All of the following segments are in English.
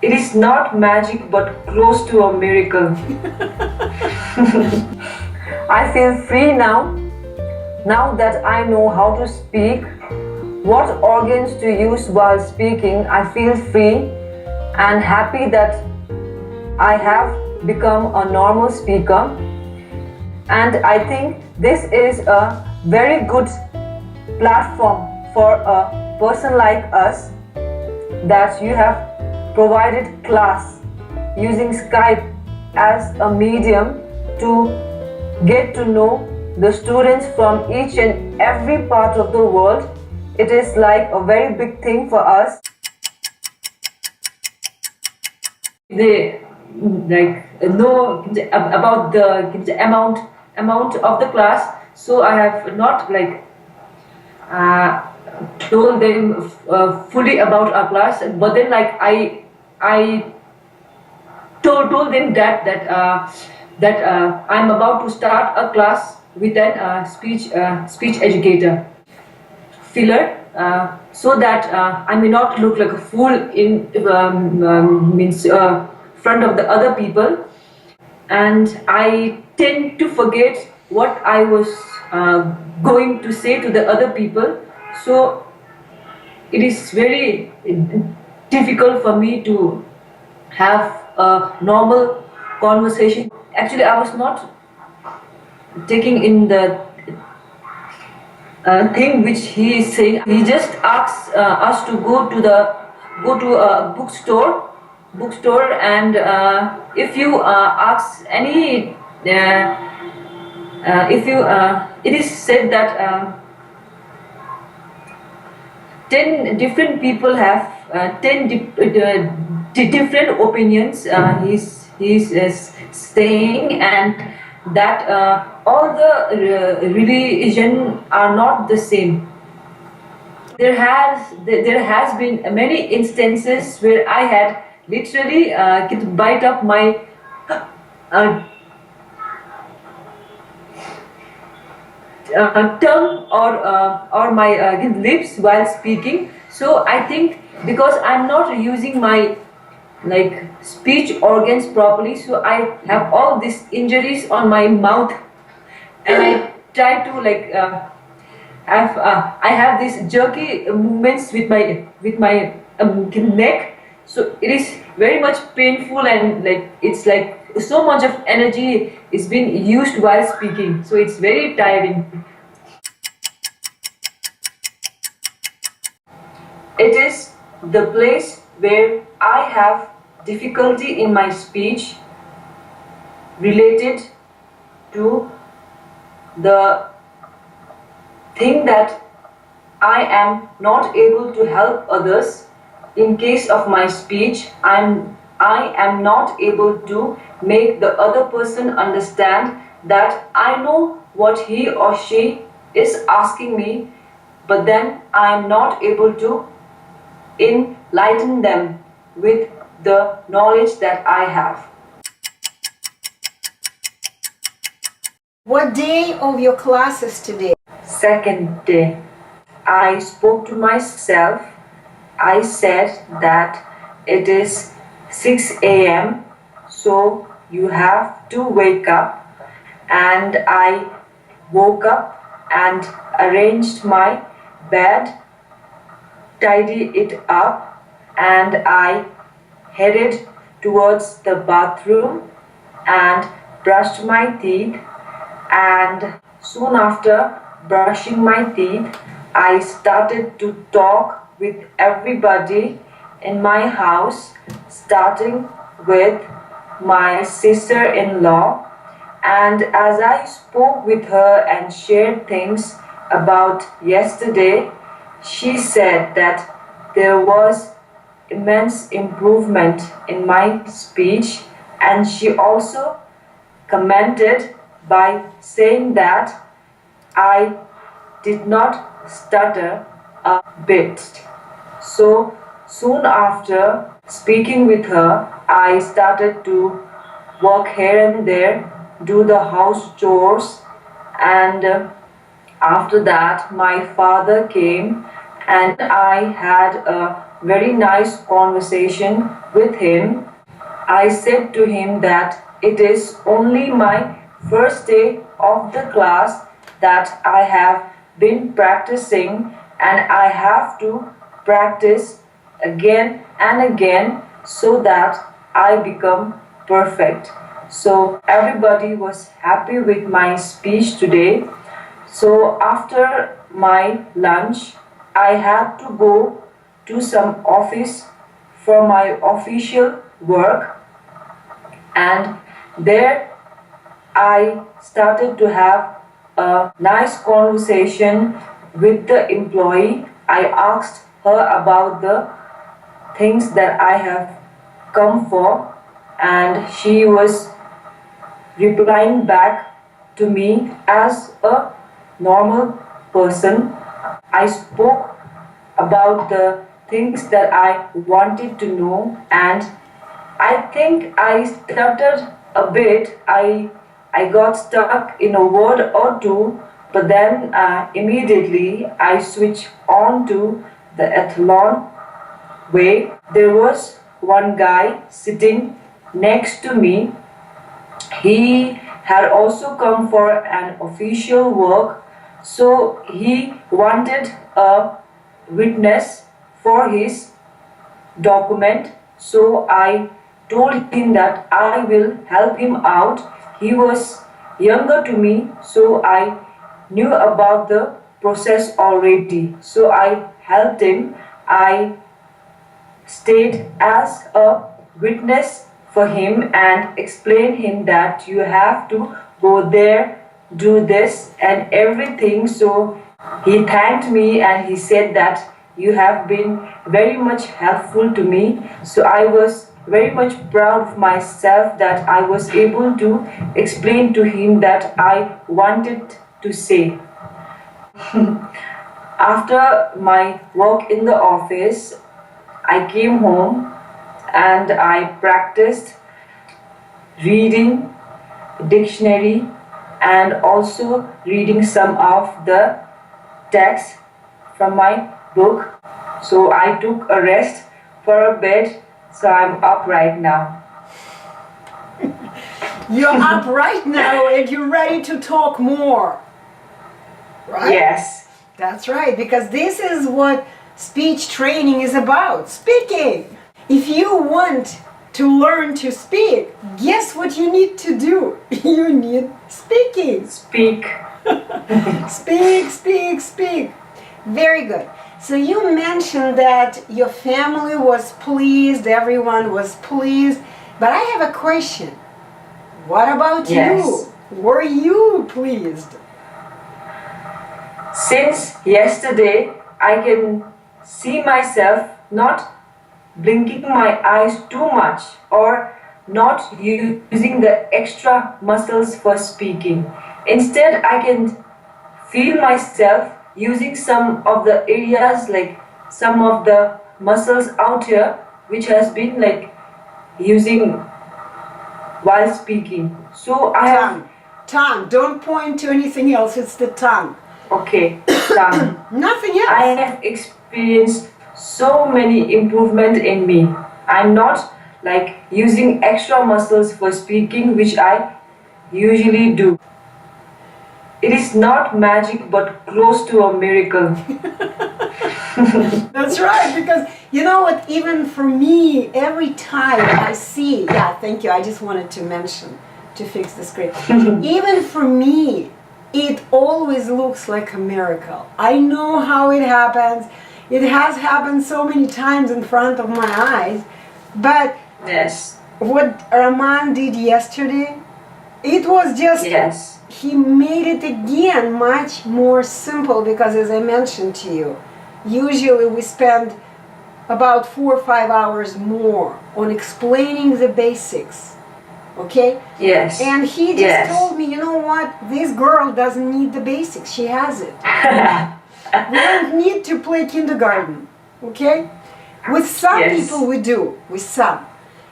It is not magic but close to a miracle. I feel free now that I know how to speak, what organs to use while speaking. I feel free and happy that I have become a normal speaker. And I think this is a very good platform for a person like us, that you have provided class using Skype as a medium to get to know the students from each and every part of the world. It is like a very big thing for us. They know about the amount of the class, so I have not told them fully about our class, but then I told them that I'm about to start a class with an speech educator filler, so that I may not look like a fool in front of the other people, and I tend to forget what I was going to say to the other people. So it is very difficult for me to have a normal conversation. Actually, I was not taking in the thing which he is saying. He just asks us to go to a bookstore, and if you ask any it is said that 10 different people have 10 different opinions, he's saying, and that all the religion are not the same. There has been many instances where I had literally bite up my tongue or my lips while speaking. So I think because I'm not using my speech organs properly, so I have all these injuries on my mouth, and I try to I have these jerky movements with my neck. So it is very much painful, and it's like so much of energy is being used while speaking. So it's very tiring. It is the place where I have difficulty in my speech related to the thing that I am not able to help others. In case of my speech, I am not able to make the other person understand that I know what he or she is asking me, but then I am not able to enlighten them with the knowledge that I have. What day of your class is today? Second day. I spoke to myself. I said that it is 6 a.m. so you have to wake up, and I woke up and arranged my bed, tidied it up, and I headed towards the bathroom and brushed my teeth, and soon after brushing my teeth, I started to talk with everybody in my house, starting with my sister-in-law. And as I spoke with her and shared things about yesterday, she said that there was immense improvement in my speech, and she also commented by saying that I did not stutter a bit. So soon after speaking with her, I started to work here and there, do the house chores, and after that my father came, and I had a very nice conversation with him. I said to him that it is only my first day of the class that I have been practicing, and I have to practice again and again so that I become perfect. So everybody was happy with my speech today. So after my lunch, I had to go to some office for my official work, and there I started to have a nice conversation with the employee. I asked her about the things that I have come for, and she was replying back to me as a normal person. I spoke about the things that I wanted to know, and I think I stuttered a bit. I got stuck in a word or two, but then immediately I switched on to the Etalon way. There was one guy sitting next to me. He had also come for an official work, so he wanted a witness for his document. So I told him that I will help him out. He was younger to me, so I knew about the process already. So I helped him. I stayed as a witness for him and explained him that you have to go there, do this and everything. So he thanked me and he said that you have been very much helpful to me. So I was very much proud of myself that I was able to explain to him that I wanted to say. After my work in the office, I came home and I practiced reading dictionary and also reading some of the text from my book. So I took a rest for a bit, so I'm up right now. You're up right now and you're ready to talk more, right? Yes. That's right, because this is what speech training is about, speaking. If you want to learn to speak, guess what you need to do? You need speaking. Speak. Speak. Very good. So you mentioned that your family was pleased, everyone was pleased, but I have a question. What about Yes. you? Were you pleased? Since yesterday, I can see myself not blinking my eyes too much or not using the extra muscles for speaking. Instead, I can feel myself using some of the areas, like some of the muscles out here, which has been like using while speaking. So I have... Tongue. Don't point to anything else. It's the tongue. Okay, tongue. Nothing else. I have experienced so many improvement in me. I'm not like using extra muscles for speaking, which I usually do. It is not magic, but close to a miracle. That's right, because you know what, even for me, every time I see, thank you, I just wanted to mention, to fix the script. Even for me, it always looks like a miracle. I know how it happens. It has happened so many times in front of my eyes, but Yes. what Rahman did yesterday, it was just... Yes. He made it again much more simple, because as I mentioned to you, usually we spend about 4 or 5 hours more on explaining the basics, okay? Yes. And he just told me, you know what, this girl doesn't need the basics, she has it. We don't need to play kindergarten, okay? With some people we do, with some.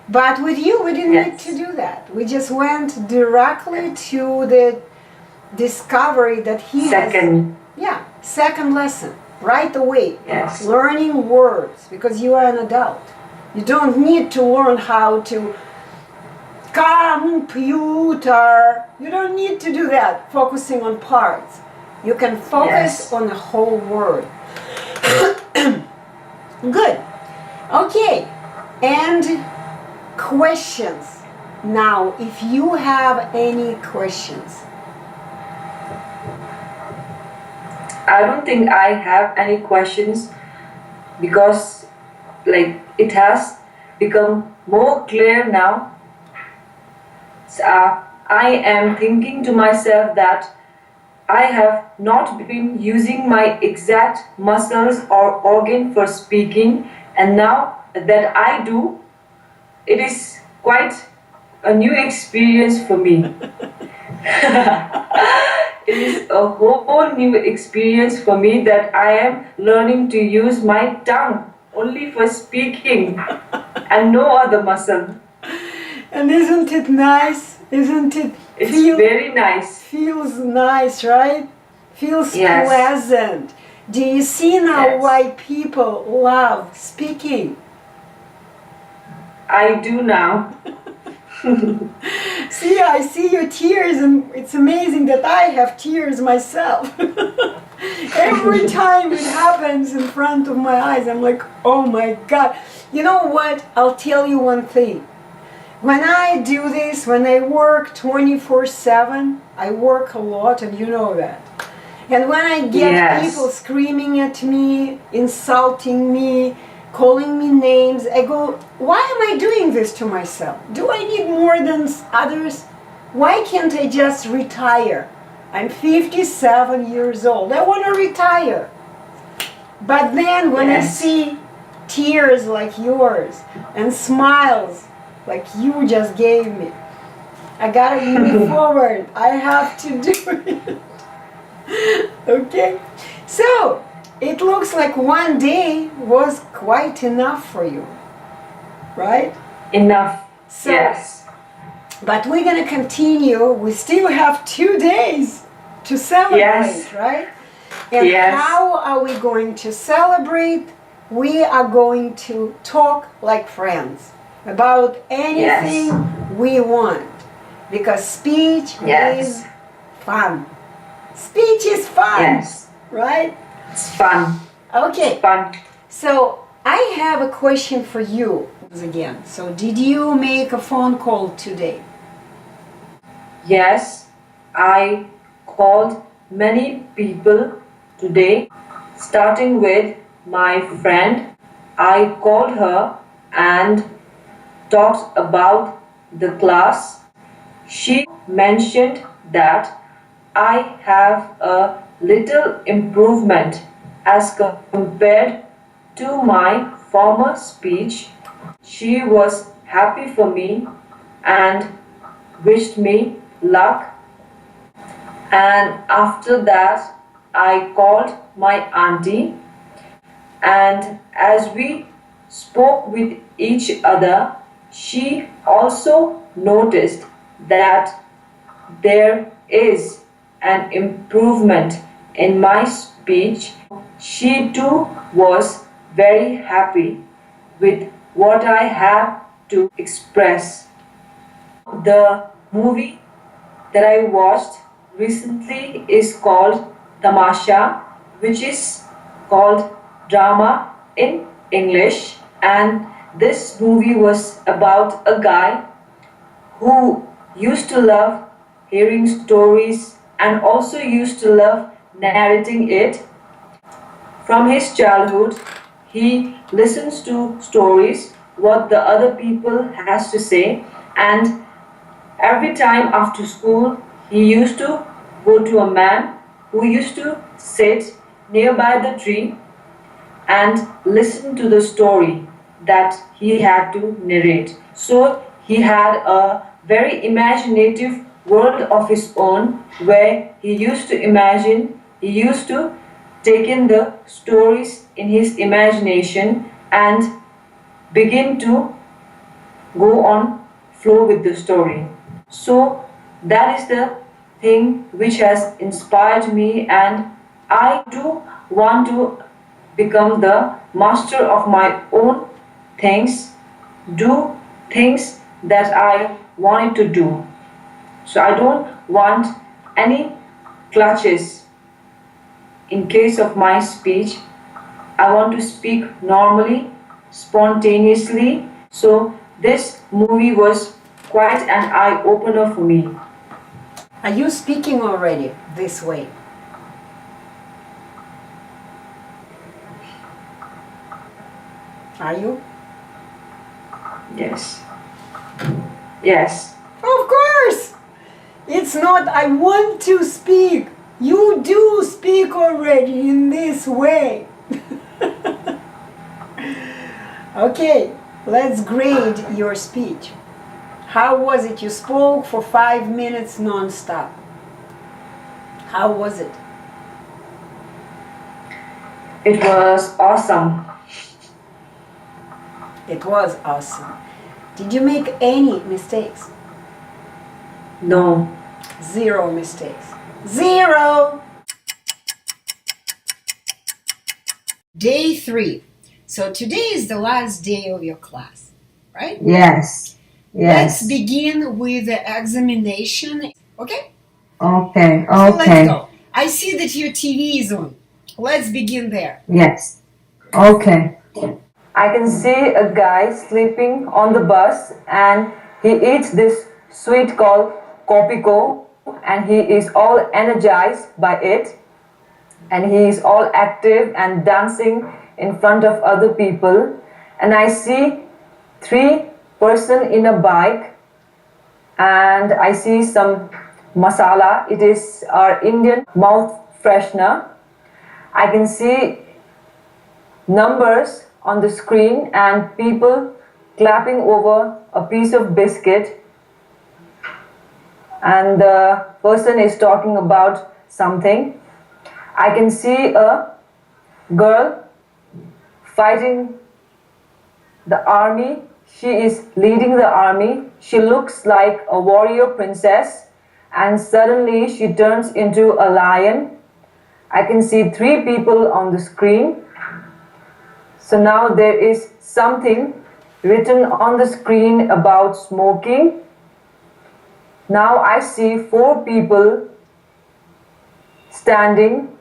But with you, we didn't need to do that. We just went directly to the discovery that he has... Second. Second lesson. right away. Yes. Learning words, because you are an adult. You don't need to learn how to computer. You don't need to do that, focusing on parts. You can focus on the whole word. Good. Okay. And questions. Now, if you have any questions. I don't think I have any questions, because it has become more clear now. So, I am thinking to myself that I have not been using my exact muscles or organ for speaking, and now that I do, it is quite a new experience for me. It is a whole new experience for me that I am learning to use my tongue only for speaking and no other muscle. And isn't it nice? Isn't it? It's very nice. Feels nice, right? Feels Yes. pleasant. Do you see now Yes. why people love speaking? I do now. See, I see your tears, and it's amazing that I have tears myself. Every time it happens in front of my eyes, I'm like, oh my God. You know what? I'll tell you one thing. When I do this, when I work 24/7, I work a lot, and you know that. And when I get Yes. people screaming at me, insulting me, calling me names, I go, why am I doing this to myself? Do I need more than others? Why can't I just retire? I'm 57 years old. I want to retire. But then when I Yes. see tears like yours and smiles like you just gave me, I gotta move forward. I have to do it. Okay? So, it looks like one day was quite enough for you, right? Enough. So, Yes. but we're going to continue. We still have 2 days to celebrate, Yes. right? And Yes. how are we going to celebrate? We are going to talk like friends about anything we want, because speech Yes. is fun. Speech is fun, Yes. right? It's fun. Okay. It's fun. So I have a question for you again. So did you make a phone call today? Yes, I called many people today, starting with my friend. I called her and talked about the class. She mentioned that I have a little improvement as compared to my former speech. She was happy for me and wished me luck. And after that, I called my auntie, and as we spoke with each other, she also noticed that there is an improvement in my speech. She too was very happy with what I had to express. The movie that I watched recently is called Tamasha, which is called drama in English, and this movie was about a guy who used to love hearing stories and also used to love narrating it. From his childhood, he listens to stories, what the other people has to say, and every time after school, he used to go to a man who used to sit nearby the tree and listen to the story that he had to narrate. So he had a very imaginative world of his own, where he used to imagine, he used to take in the stories in his imagination and begin to go on flow with the story. So that is the thing which has inspired me, and I do want to become the master of my own things, do things that I wanted to do. So I don't want any clutches in case of my speech. I want to speak normally, spontaneously. So this movie was quite an eye-opener for me. Are you speaking already this way? Are you? Yes. Yes. Of course! It's not I want to speak. You do speak already in this way. Okay, let's grade your speech. How was it? You spoke for 5 minutes non-stop. How was it? It was awesome. It was awesome. Did you make any mistakes? No. 0 mistakes. 0! Day 3. So today is the last day of your class, right? Yes. Let's begin with the examination, okay? Okay. So let's go. I see that your TV is on. Let's begin there. Yes. Okay. I can see a guy sleeping on the bus and he eats this sweet called kopiko and he is all energized by it and he is all active and dancing in front of other people. And I see 3 person in a bike and I see some masala. It is our Indian mouth freshener. I can see numbers on the screen and people clapping over a piece of biscuit and the person is talking about something. I can see a girl fighting the army. She is leading the army. She looks like a warrior princess and suddenly she turns into a lion. I can see 3 people on the screen. So now there is something written on the screen about smoking. Now I see 4 people standing,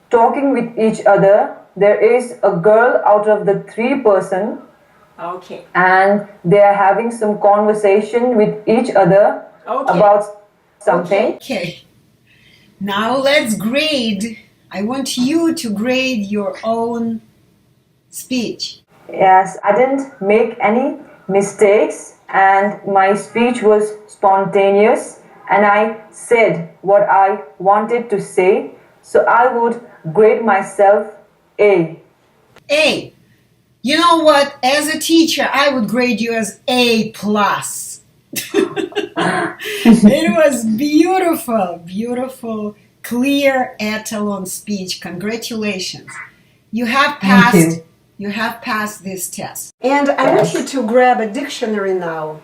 talking with each other. There is a girl out of the 3 person. Okay. And they are having some conversation with each other about something. Okay. Now let's grade. I want you to grade your own speech. Yes, I didn't make any mistakes and my speech was spontaneous and I said what I wanted to say. So I would grade myself A. A. You know what? As a teacher, I would grade you as A+. It was beautiful, beautiful, clear Etalon speech. Congratulations. You have passed. You have passed this test. And I want you to grab a dictionary now.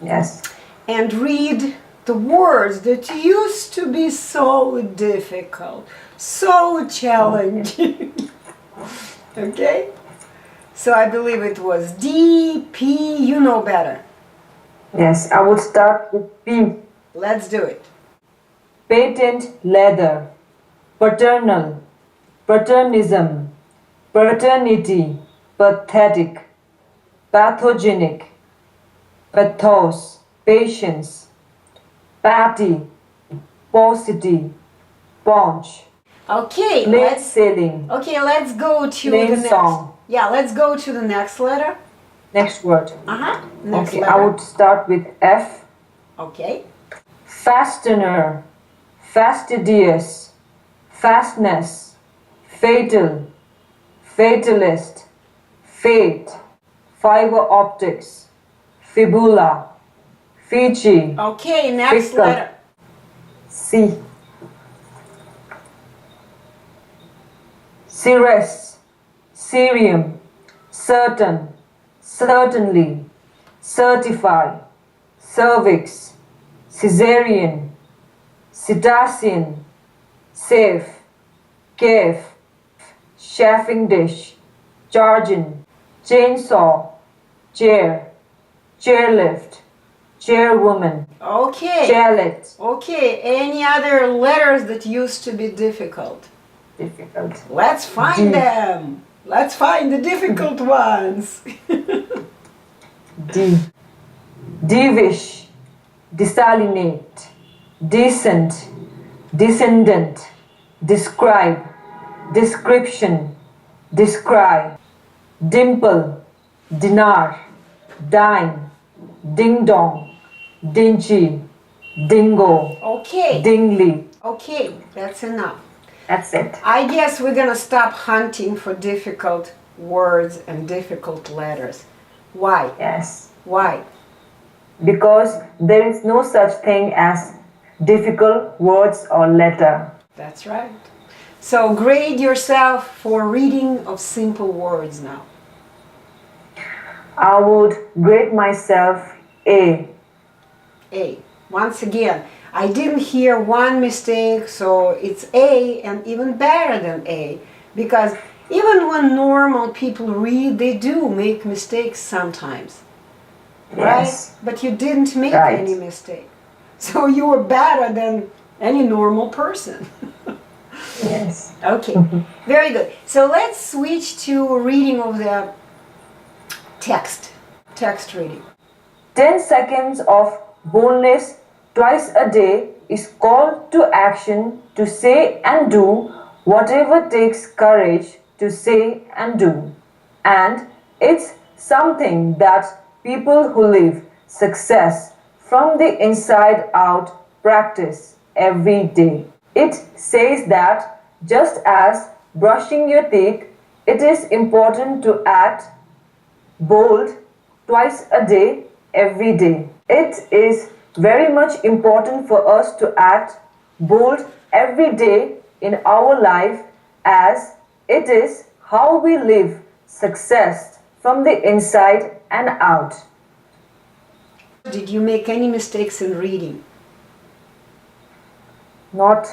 Yes. And read the words that used to be so difficult, so challenging. Okay? So I believe it was D, P, you know better. Yes, I would start with P. Let's do it. Patent leather, paternal, paternism, paternity, pathetic, pathogenic, pathos, patience, patty, paucity, paunch, Okay, plain sailing, let's go to plain the next. song. Yeah, let's go to the next letter. Next word. Next Okay, letter. I would start with F. Okay. Fastener, fastidious, fastness, fatal, fatalist, fate, fiber optics, fibula, Fiji, Okay, next Fiscal. letter. C. Cirrus, Cerium, certain, certainly, certify, cervix, Caesarean, cetacean, safe, cave, chafing dish, charging, chainsaw, chair, chairlift, chairwoman, Okay. chairlift. Okay, any other letters that used to be difficult? Difficult. Let's find them. Let's find the difficult ones. D. Devish, desalinate, decent, descendant, describe, description, describe, dimple, dinar, dime, ding dong, dingy, dingo, Okay. dingly. Okay, that's enough. That's it. I guess we're gonna stop hunting for difficult words and difficult letters. Why? Yes. Why? Because there is no such thing as difficult words or letter. That's right. So grade yourself for reading of simple words now. I would grade myself A. A. Once again, I didn't hear one mistake, so it's A and even better than A, because even when normal people read, they do make mistakes sometimes. Right? Yes. But you didn't make Right. any mistake. So you were better than any normal person. Yes. Okay, very good. So let's switch to reading of the text reading. 10 seconds of boldness twice a day is called to action to say and do whatever takes courage to say and do. And it's something that people who live success from the inside out practice every day. It says that just as brushing your teeth, it is important to act bold twice a day, every day. It is very much important for us to act bold every day in our life, as it is how we live success from the inside and out. Did you make any mistakes in reading? Not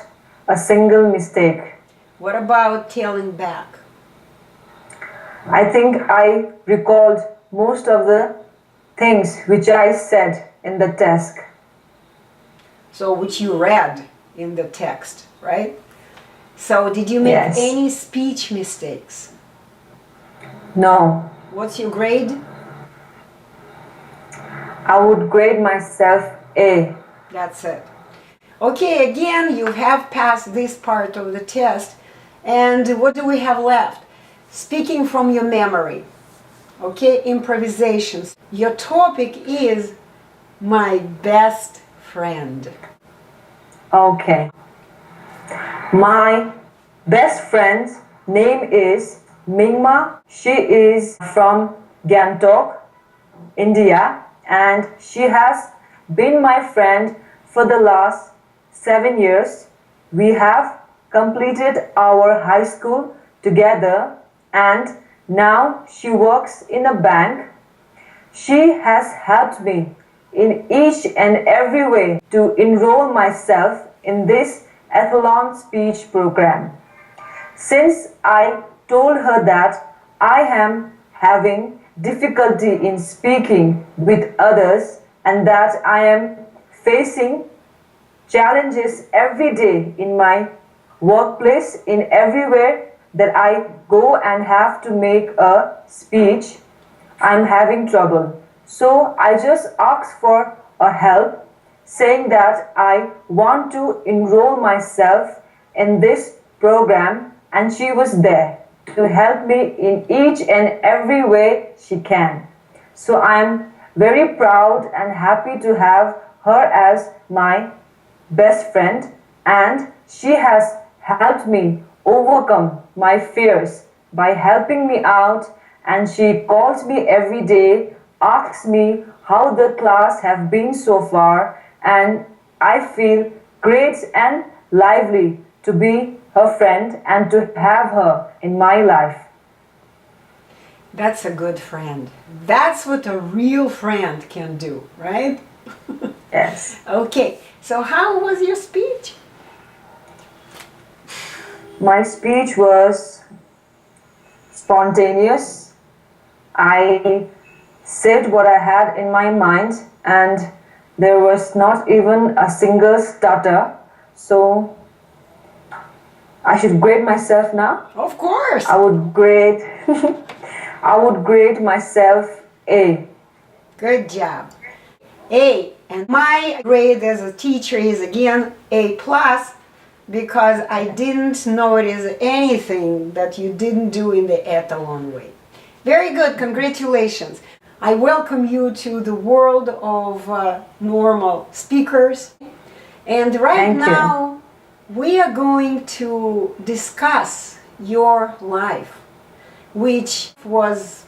a single mistake. What about telling back? I think I recalled most of the things which I said in the test. So which you read in the text, right? So did you make Yes. any speech mistakes? No, What's your grade? I would grade myself A. That's it. Okay, again, you have passed this part of the test. And what do we have left? Speaking from your memory. Okay, improvisations. Your topic is my best friend. Okay. My best friend's name is Mingma. She is from Gangtok, India, and she has been my friend for the last 7 years. We have completed our high school together, and now she works in a bank. She has helped me in each and every way to enroll myself in this Etalon speech program. Since I told her that I am having difficulty in speaking with others and that I am facing challenges every day in my workplace, in everywhere that I go and have to make a speech, I'm having trouble. So I just asked for a help, saying that I want to enroll myself in this program, and she was there to help me in each and every way she can. So I'm very proud and happy to have her as my best friend, and she has helped me overcome my fears by helping me out, and she calls me every day, asks me how the class have been so far, and I feel great and lively to be her friend and to have her in my life. That's a good friend. That's what a real friend can do, right? Yes. Okay, so how was your speech? My speech was spontaneous. I said what I had in my mind, and there was not even a single stutter. So I should grade myself now. Of course. I would grade myself A. Good job. A. And my grade as a teacher is again A plus, because I didn't notice anything that you didn't do in the Etalon way. Very good, congratulations. I welcome you to the world of normal speakers. And right now, we are going to discuss your life, which was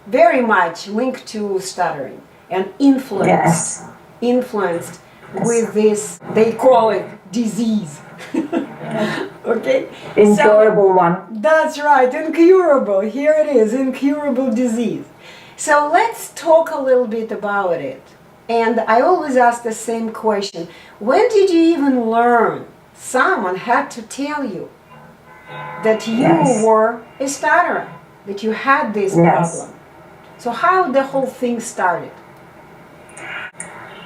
very much linked to stuttering and influenced with this, they call it disease. Okay? Incurable one. That's right, incurable. Here it is, incurable disease. So let's talk a little bit about it. And I always ask the same question. When did you even learn? Someone had to tell you that you were a stutterer, that you had this problem. So how the whole thing started?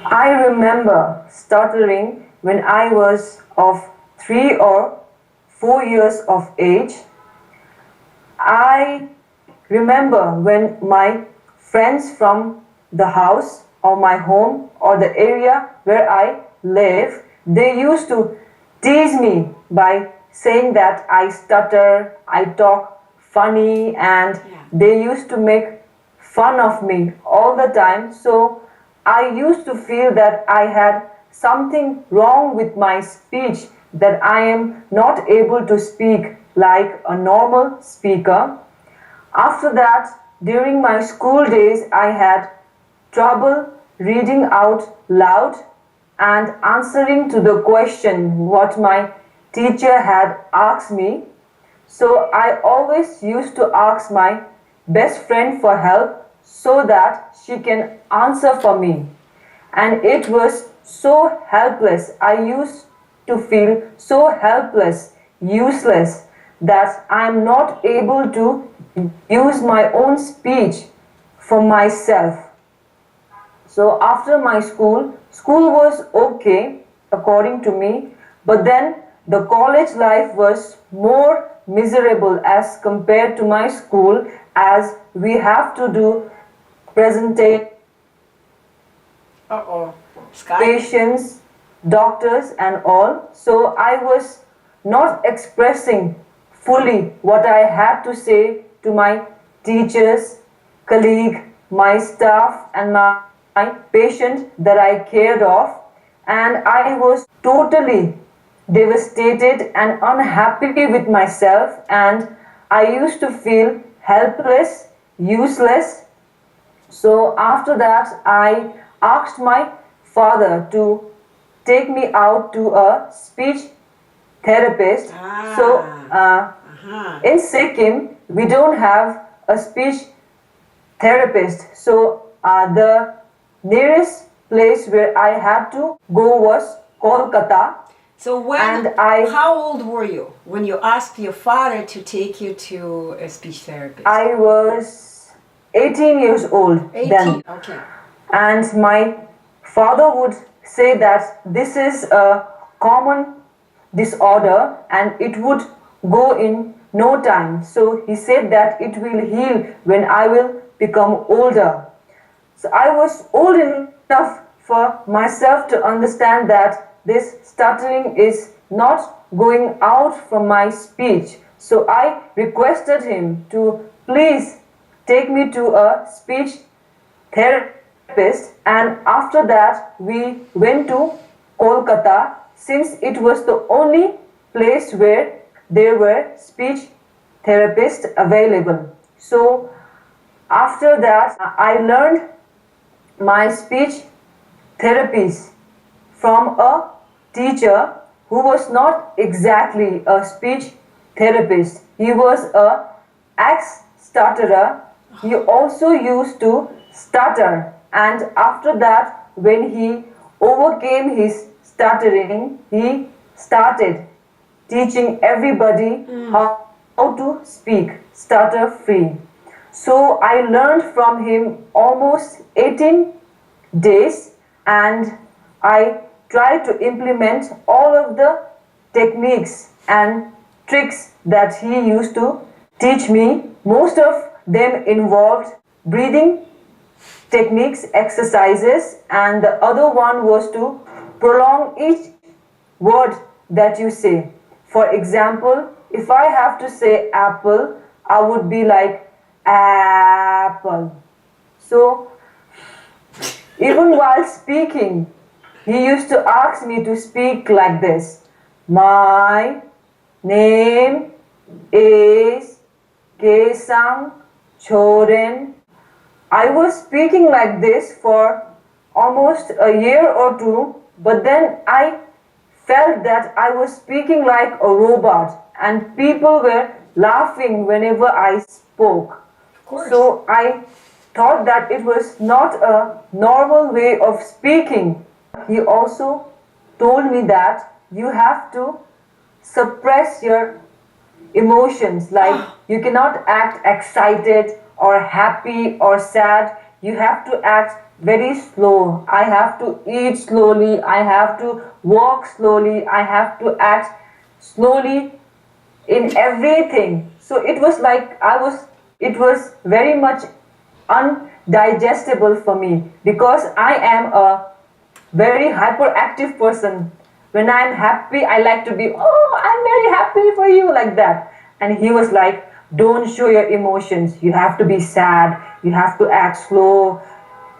I remember stuttering when I was of 3 or 4 years of age. I remember when my friends from the house or my home or the area where I live, they used to tease me by saying that I stutter, I talk funny, and they used to make fun of me all the time. So I used to feel that I had something wrong with my speech, that I am not able to speak like a normal speaker. After that, during my school days, I had trouble reading out loud and answering to the question what my teacher had asked me. So I always used to ask my best friend for help so that she can answer for me. And it was so helpless. I used to feel so helpless, useless, that I'm not able to use my own speech for myself. So after my school was okay according to me, but then the college life was more miserable as compared to my school, as we have to do presentation, patients, doctors and all. So I was not expressing fully what I had to say to my teachers, colleague, my staff and my patient that I cared of, and I was totally devastated and unhappy with myself, and I used to feel helpless, useless. So after that, I asked my father to take me out to a speech therapist. In Sikkim, we don't have a speech therapist. So the nearest place where I had to go was Kolkata. So how old were you when you asked your father to take you to a speech therapist? I was 18 years old 18? then. Okay. And my father would say that this is a common disorder and it would go in no time. So he said that it will heal when I will become older. So I was old enough for myself to understand that this stuttering is not going out from my speech. So I requested him to please take me to a speech therapist, and after that we went to Kolkata, since it was the only place where there were speech therapists available. So after that I learned my speech therapies from a teacher who was not exactly a speech therapist. He was a ex-stutterer. He also used to stutter, and after that, when he overcame his stuttering, he started teaching everybody how how to speak stutter-free. So I learned from him almost 18 days, and I tried to implement all of the techniques and tricks that he used to teach me. Most of them involved breathing techniques, exercises, and the other one was to prolong each word that you say. For example, if I have to say apple, I would be like apple. So even while speaking, he used to ask me to speak like this. My name is Kesang Choden. I was speaking like this for almost a year or two, but then I felt that I was speaking like a robot, and people were laughing whenever I spoke. So I thought that it was not a normal way of speaking. He also told me that you have to suppress your emotions, like you cannot act excited or happy or sad. You have to act very slow. I have to eat slowly, I have to walk slowly, I have to act slowly in everything. So it was like it was very much undigestible for me, because I am a very hyperactive person. When I'm happy, I like to be, oh, I'm very happy for you, like that. And he was like, don't show your emotions. You have to be sad. You have to act slow.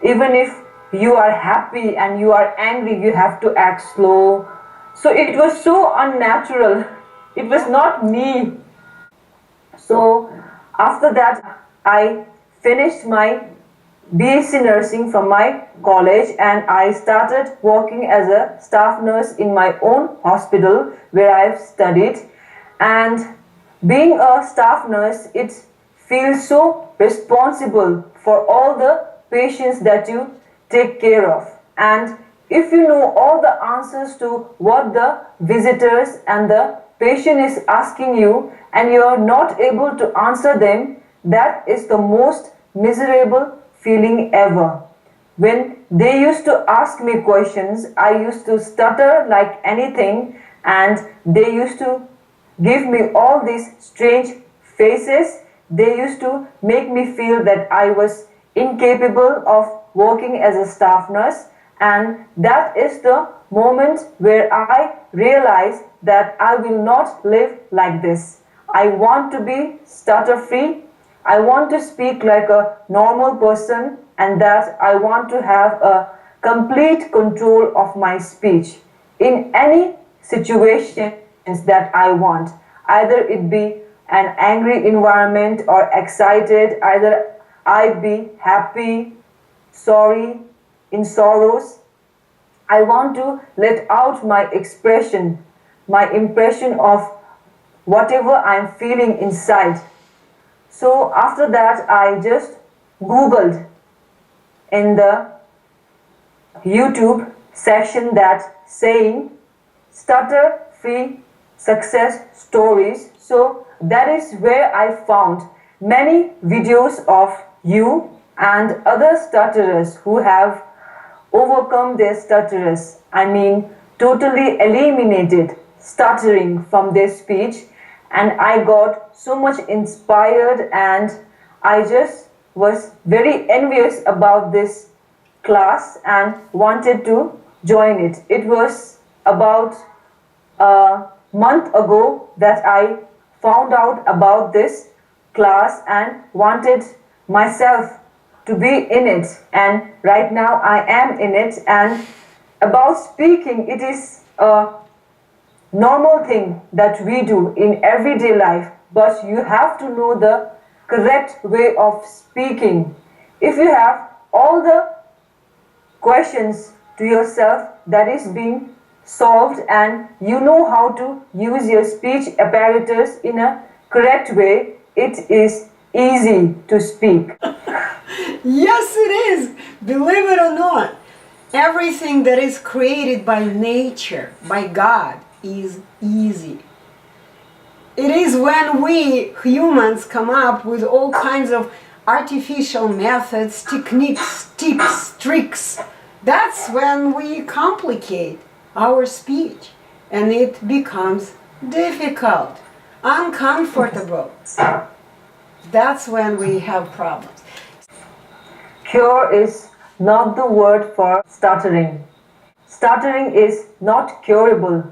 Even if you are happy and you are angry, you have to act slow. So it was so unnatural. It was not me. So after that, I finished my BSc nursing from my college, and I started working as a staff nurse in my own hospital where I've studied. And being a staff nurse, it feels so responsible for all the patients that you take care of. And if you know all the answers to what the visitors and the patient is asking you, and you are not able to answer them, that is the most miserable feeling ever. When they used to ask me questions, I used to stutter like anything, and they used to give me all these strange faces. They used to make me feel that I was incapable of working as a staff nurse, and that is the moment where I realized that I will not live like this. I want to be stutter-free. I want to speak like a normal person, and that I want to have a complete control of my speech in any situations that I want. Either it be an angry environment or excited, either I be happy, sorry, in sorrows. I want to let out my expression, my impression of whatever I'm feeling inside. So after that, I just Googled in the YouTube section that saying stutter-free success stories. So that is where I found many videos of you and other stutterers who have overcome their stutterers. I mean, totally eliminated stuttering from their speech. And I got so much inspired, and I just was very envious about this class and wanted to join it. It was about a month ago that I found out about this class and wanted myself to be in it, and right now I am in it. And about speaking, it is a normal thing that we do in everyday life, but you have to know the correct way of speaking. If you have all the questions to yourself that is being solved, and you know how to use your speech apparatus in a correct way, it is easy to speak. Yes, it is. Believe it or not, everything that is created by nature, by God, is easy. It is when we humans come up with all kinds of artificial methods, techniques, tips, tricks. That's when we complicate our speech and it becomes difficult, uncomfortable. That's when we have problems. Cure is not the word for stuttering. Stuttering is not curable,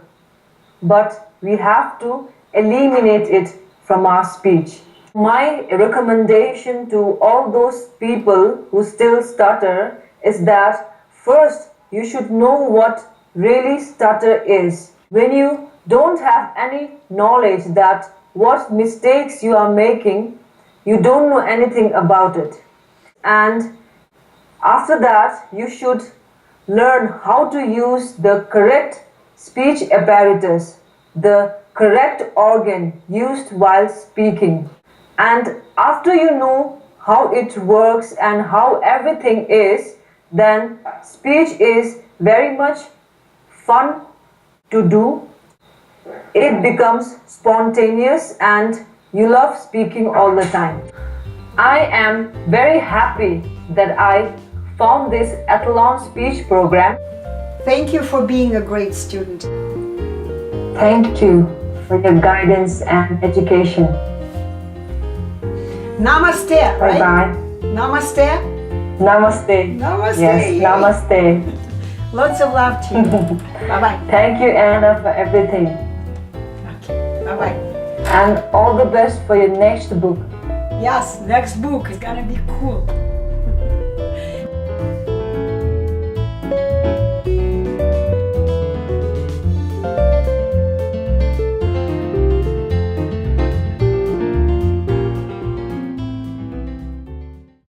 but we have to eliminate it from our speech. My recommendation to all those people who still stutter is that first you should know what really stutter is. When you don't have any knowledge that what mistakes you are making, you don't know anything about it. And after that, you should learn how to use the correct speech apparatus, the correct organ used while speaking. And after you know how it works and how everything is, then speech is very much fun to do. It becomes spontaneous and you love speaking all the time. I am very happy that I found this Etalon speech program. Thank you for being a great student. Thank you for your guidance and education. Namaste, right? Bye-bye. Namaste? Namaste. Namaste. Yes, Yay. namaste. Lots of love to you. Bye-bye. Thank you, Anna, for everything. Okay, bye-bye. And all the best for your next book. Yes, next book is gonna be cool.